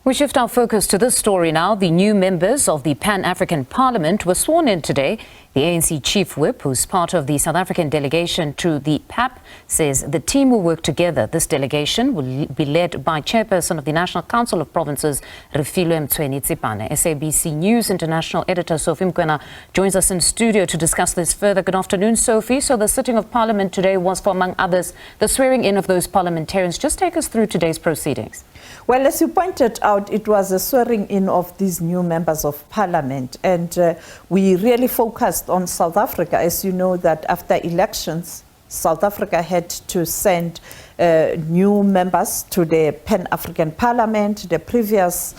We shift our focus to this story now. The new members of the Pan-African Parliament were sworn in today. The ANC Chief Whip, who's part of the South African delegation to the PAP, says the team will work together. This delegation will be led by chairperson of the National Council of Provinces, Refilwe Mtsweni-Tsipane. SABC News International Editor Sophie Mokoena joins us in studio to discuss this further. Good afternoon, Sophie. So the sitting of Parliament today was, for among others, the swearing in of those parliamentarians. Just take us through today's proceedings. Well, as you pointed out, it was a swearing in of these new members of parliament, and we really focused on South Africa. As you know, that after elections, South Africa had to send new members to the Pan-African Parliament. The previous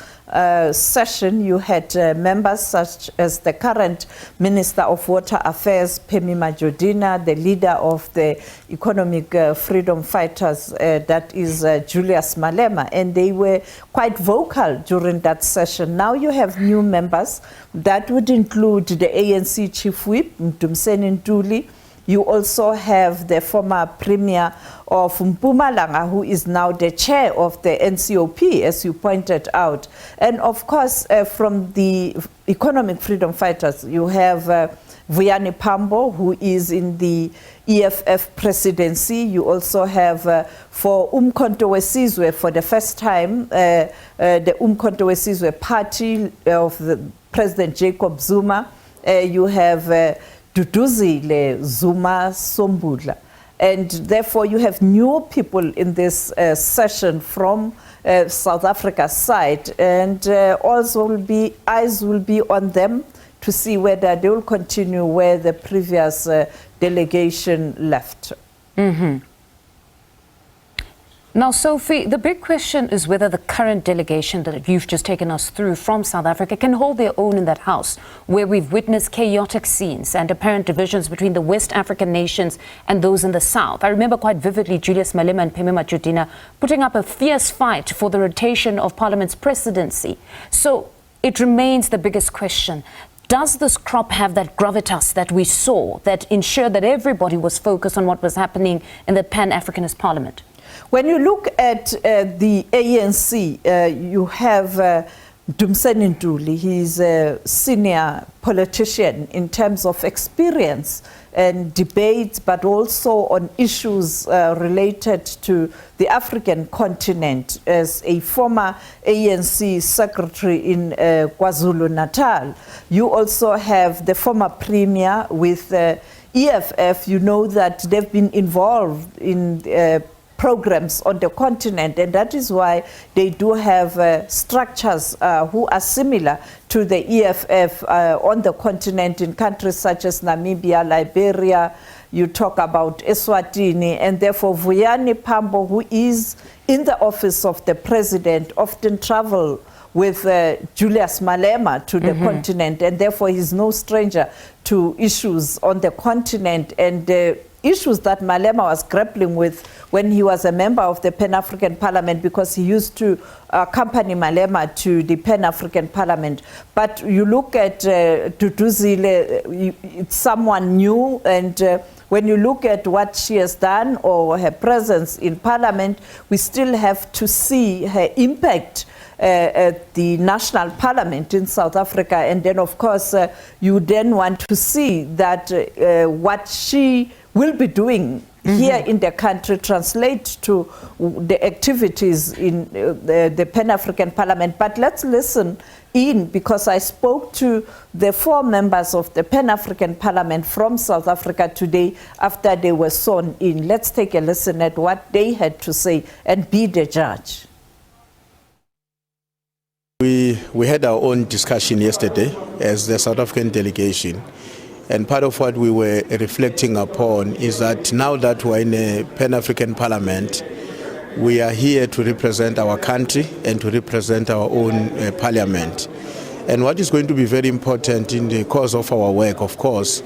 session, you had members such as the current Minister of Water Affairs, Phemi Majodina, the leader of the Economic Freedom Fighters, that is Julius Malema, and they were quite vocal during that session. Now you have new members that would include the ANC Chief Whip, Mtsweni-Tsipane. You also have the former Premier of Mpumalanga, who is now the chair of the NCOP, as you pointed out. And of course, from the Economic Freedom Fighters, you have Vuyani Pambo, who is in the EFF presidency. You also have for Umkhonto weSizwe, for the first time, the Umkhonto weSizwe party of the President Jacob Zuma. You have Duduzile Zuma Sombudla. And therefore you have new people in this session from South Africa's side, and also eyes will be on them to see whether they will continue where the previous delegation left. Mm-hmm. Now, Sophie, the big question is whether the current delegation that you've just taken us through from South Africa can hold their own in that house, where we've witnessed chaotic scenes and apparent divisions between the West African nations and those in the South. I remember quite vividly Julius Malema and Phemi Majodina putting up a fierce fight for the rotation of Parliament's presidency. So it remains the biggest question. Does this crop have that gravitas that we saw that ensured that everybody was focused on what was happening in the Pan-Africanist Parliament? When you look at the ANC, you have Mtsweni-Tsipane. He's a senior politician in terms of experience and debates, but also on issues related to the African continent. As a former ANC secretary in KwaZulu-Natal, you also have the former premier with EFF. You know that they've been involved in programs on the continent, and that is why they do have structures who are similar to the EFF on the continent in countries such as Namibia, Liberia. You talk about Eswatini, and therefore Vuyani Pambo, who is in the office of the president, often travel with Julius Malema to the continent, and therefore he's no stranger to issues on the continent and issues that Malema was grappling with when he was a member of the Pan-African Parliament, because he used to accompany Malema to the Pan-African Parliament. But you look at Duduzile, it's someone new, and when you look at what she has done or her presence in Parliament, we still have to see her impact at the national parliament in South Africa. And then, of course, you then want to see that what she will be doing here in the country translate to the activities in the Pan-African Parliament. But let's listen in, because I spoke to the 4 members of the Pan-African Parliament from South Africa today after they were sworn in. Let's take a listen at what they had to say and be the judge. We had our own discussion yesterday as the South African delegation. And part of what we were reflecting upon is that now that we're in a Pan-African Parliament, we are here to represent our country and to represent our own parliament. And what is going to be very important in the course of our work, of course,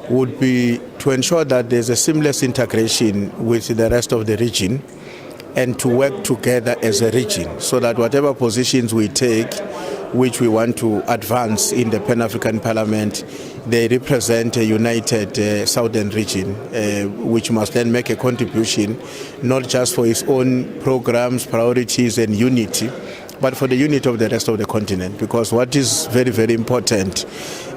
would be to ensure that there's a seamless integration with the rest of the region and to work together as a region so that whatever positions we take, which we want to advance in the Pan-African Parliament, they represent a united southern region, which must then make a contribution, not just for its own programs, priorities and unity, but for the unity of the rest of the continent. Because what is very, very important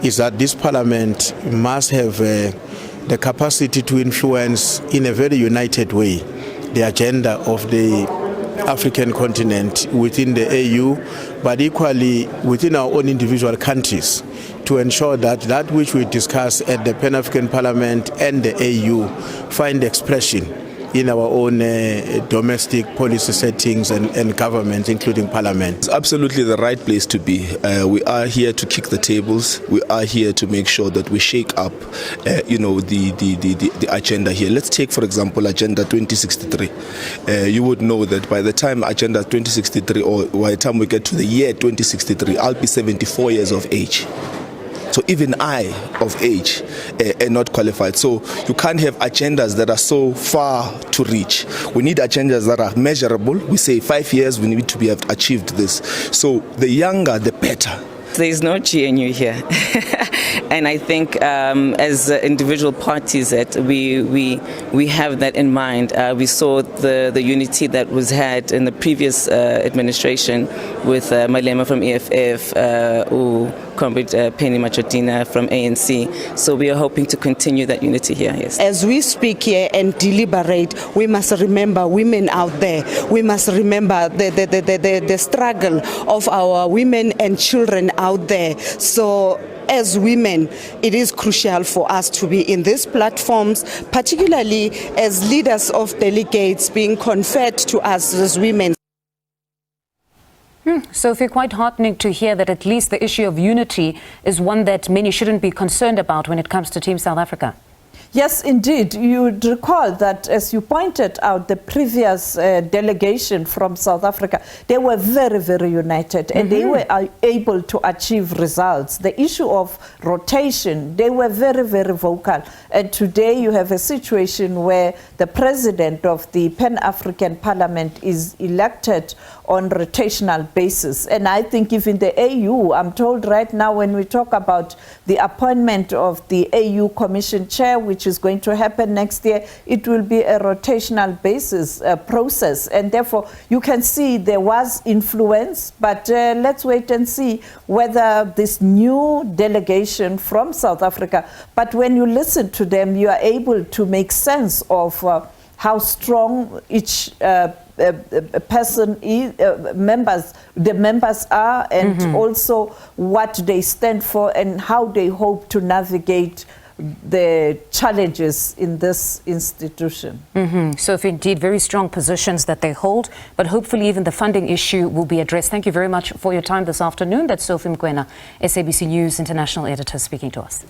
is that this parliament must have the capacity to influence in a very united way the agenda of the African continent within the AU, but equally within our own individual countries, to ensure that that which we discuss at the Pan-African Parliament and the AU find expression in our own domestic policy settings and governments, including parliament. It's absolutely the right place to be. We are here to kick the tables. We are here to make sure that we shake up, the agenda here. Let's take, for example, Agenda 2063. You would know that by the time Agenda 2063, or by the time we get to the year 2063, I'll be 74 years of age. So even I, of age, am not qualified. So you can't have agendas that are so far to reach. We need agendas that are measurable. We say 5 years, we need to have achieved this. So the younger, the better. There is no GNU here. And I think as individual parties that we have that in mind. We saw the unity that was had in the previous administration with Malema from EFF, Comrade Penny Machotina from ANC. So we are hoping to continue that unity here, yes. As we speak here and deliberate, we must remember women out there. We must remember the struggle of our women and children out there. So as women, it is crucial for us to be in these platforms, particularly as leaders of delegates being conferred to us as women. Sophie, quite heartening to hear that at least the issue of unity is one that many shouldn't be concerned about when it comes to Team South Africa. Yes, indeed. You would recall that, as you pointed out, the previous delegation from South Africa, they were very, very united, and they were able to achieve results. The issue of rotation, they were very, very vocal. And today you have a situation where the president of the Pan-African Parliament is elected on rotational basis. And I think even the AU, I'm told right now when we talk about the appointment of the AU Commission Chair, which is going to happen next year, it will be a rotational basis process. And therefore, you can see there was influence, but let's wait and see whether this new delegation from South Africa, but when you listen to them, you are able to make sense of how strong each person is, the members are, and also what they stand for and how they hope to navigate the challenges in this institution. So if indeed very strong positions that they hold, but hopefully even the funding issue will be addressed. Thank you very much for your time this afternoon. That's Sophie Mokoena, SABC News International Editor, speaking to us.